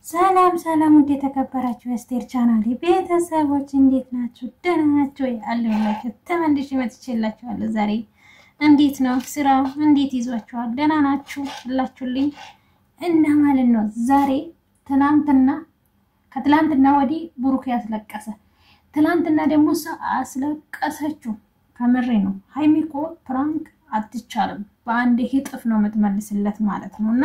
ሰላም ሰላም እንዴት ተከበራችሁ የስቴር ቻናል ቤተሰቦች እንዴት ናችሁ? ደህና ናችሁ? ያለላችሁ ተመልሼ መጥቼላችኋለሁ። ዛሬ እንዴት ነው ስራው? እንዴት ይዟችኋል? ደህና ናችሁ ሁላችሁልኝ? እና ማለት ነው ዛሬ ከትላንትና ወዲህ ብሩክ ያስለቀሰ ትላንትና ደግሞ አስለቀሰችው። ከምሬ ነው። ሃይሚኮ ፕራንክ አትቻልም በአንድ እጥፍ ነው የምትመልስለት ማለት ነውና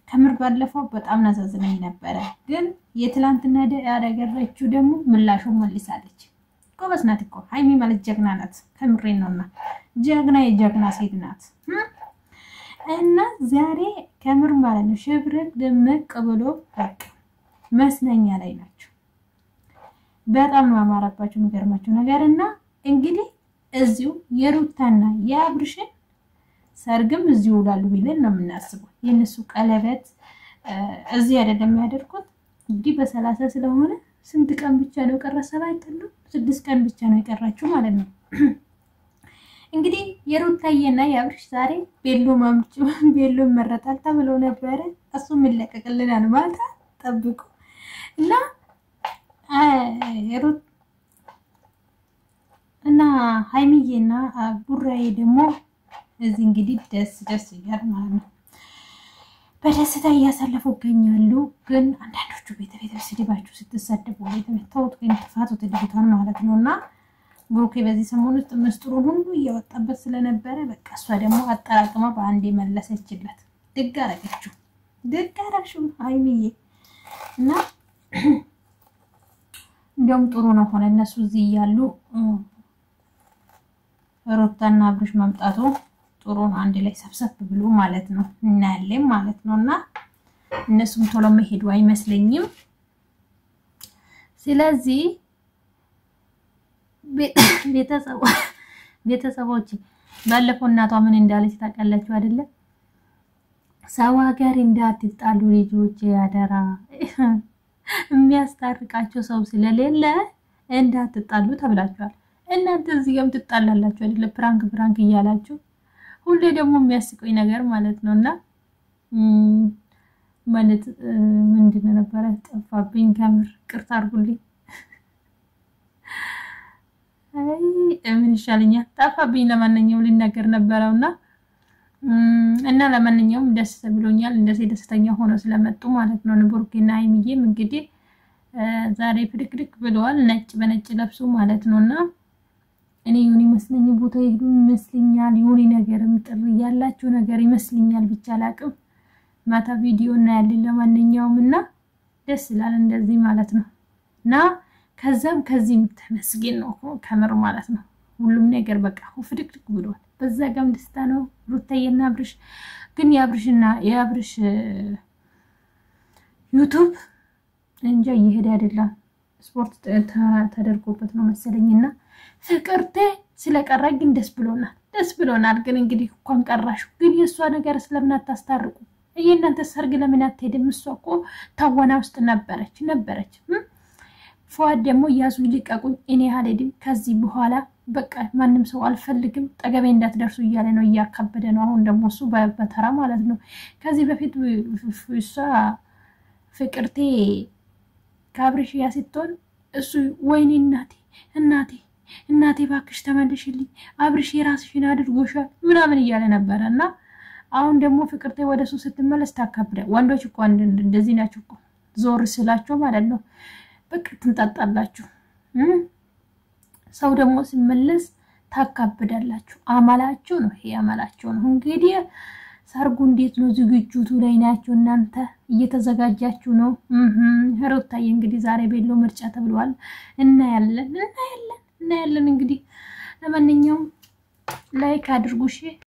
ከምር ባለፈው በጣም ናዛዝነኝ ነበር። ግን የትላንትና ያደረገችው ደግሞ ምላሹን መልሳለች። ጎበዝ ናት እኮ ሃይሚ ማለት ጀግና ናት። ከምሬ ነውና ጀግና የጀግና ሴት ናት። እና ዛሬ ከምር ማለት ነው ሽብርቅ ደመቅ ብሎ በቃ መስነኛ ላይ ናቸው። በጣም ነው አማራባቸው የሚገርማቸው ነገርና እንግዲህ እዚሁ የሩታና የአብርሽን ሰርግም እዚሁ ላሉ ቢለን ነው የምናስበው። የነሱ ቀለበት እዚህ አይደለም የሚያደርጉት እንግዲህ በ30 ስለሆነ ስንት ቀን ብቻ ነው ቀረሰ? 6 ቀን ብቻ ነው የቀራችሁ ማለት ነው። እንግዲህ የሩታዬና የአብርሽ ዛሬ ቤሎ መረጣል ተብሎ ነበር። እሱም ይለቀቅልናል ማለት ጠብቁ እና ሃይሚዬና ቡራዬ ደግሞ እዚህ እንግዲህ ደስ ይላል ማለት ነው። በደስታ እያሳለፉ ይገኛሉ። ግን አንዳንዶቹ ቤተ ስድባችሁ ስትሰደቡ ቤተመታውት ግን ተፋቱት ልጅቷን ማለት ነውና ብሩኬ በዚህ ሰሞን ውስጥ ምስጥሩን ሁሉ እያወጣበት ስለነበረ በቃ እሷ ደግሞ አጠራቅማ በአንዴ መለሰችለት። ደግ አደረግሽው ሃይሚዬ እና እንደውም ጥሩ ነው ሆነ እነሱ እዚህ ያሉ ሩታና አብርሽ መምጣቱ ጥሩ ነው። አንድ ላይ ሰብሰብ ብሎ ማለት ነው እናያለን ማለት ነውና እነሱም ቶሎ መሄዱ አይመስለኝም። ስለዚህ ቤተሰቦች ባለፈው እናቷ ምን እንዳለች ታውቃላችሁ አይደለ? ሰው ሀገር እንዳትጣሉ ልጆች ያደራ የሚያስታርቃቸው ሰው ስለሌለ እንዳትጣሉ ተብላችኋል። እናንተ እዚህ ጋርም ትጣላላችሁ አይደለ? ፕራንክ እያላችሁ ሁሌ ደግሞ የሚያስቀኝ ነገር ማለት ነውና ማለት ምንድነው ነበር ጠፋብኝ። ከምር ቅርታ አድርጉልኝ። ምን ይሻለኛል ጠፋብኝ። ለማንኛውም ልናገር ነበርውና እና ለማንኛውም ደስ ብሎኛል እንደዚህ ደስተኛ ሆኖ ስለመጡ ማለት ነው። ብሩክና ሃይሚዬም እንግዲህ ዛሬ ፍድቅድቅ ብለዋል ነጭ በነጭ ለብሱ ማለት ነውና እኔ ዩኒ መስለኝ ቦታ ይሄዱ መስለኛል። ዩኒ ነገርም ጥሪ ያላችሁ ነገር ይመስልኛል ብቻ አላቅም። ማታ ቪዲዮ እና ያለኝ ለማንኛውም እና ደስ ይላል እንደዚህ ማለት ነውና ከዚህም ተመስገን ነው ከምር ማለት ነው። ሁሉም ነገር በቃ ፍድቅድቅ ብሏል። በዛ ጋም ደስታ ነው። ሩታዬና አብርሽ ግን የአብርሽ ዩቲዩብ እንጃ ይሄድ አይደለም ስፖርት ተደርጎበት ነው መሰለኝና ፍቅርቴ ስለቀረኝ ደስ ብሎናል። ግን እንግዲህ እንኳን ቀራሽ ግን የሷ ነገር ስለምናታስታርቁ የእናንተ ሰርግ ለምን አትሄድም? እሷ እኮ ታወና ውስጥ ነበረች። ፏድ ደግሞ ያዙ ይልቀቁኝ እኔ አልሄድም ከዚህ በኋላ በቃ ማንም ሰው አልፈልግም ጠገቤ እንዳትደርሱ እያለ ነው እያከበደ ነው። አሁን ደግሞ እሱ በተራ ማለት ነው። ከዚህ በፊት እሷ ፍቅርቴ ካብርሽ ያስቶን እሱ ወይኔ እናቴ ባክሽ ተመልሽልኝ አብርሽ የራስሽን አድርጎሻል ምናምን እያለ ነበርና አሁን ደግሞ ፍቅርቴ ወደሱ ስትመለስ ታከብደ። ወንዶች እኮ እንደዚህ ናቸው እኮ ዞር ስላቸው ማለት ነው በቃ ትንጣጣላችሁ። ሰው ደግሞ ሲመለስ ታከብዳላችሁ። አማላችሁ ነው ይሄ አማላችሁ ነው። እንግዲህ ሰርጉ እንዴት ነው? ዝግጅቱ ላይ ናችሁ እናንተ? እየተዘጋጃችሁ ነው? ሩታዬ እንግዲህ ዛሬ ቤሎ ምርጫ ተብሏል። እናያለን እንግዲህ ለማንኛውም ላይክ አድርጉ። እሺ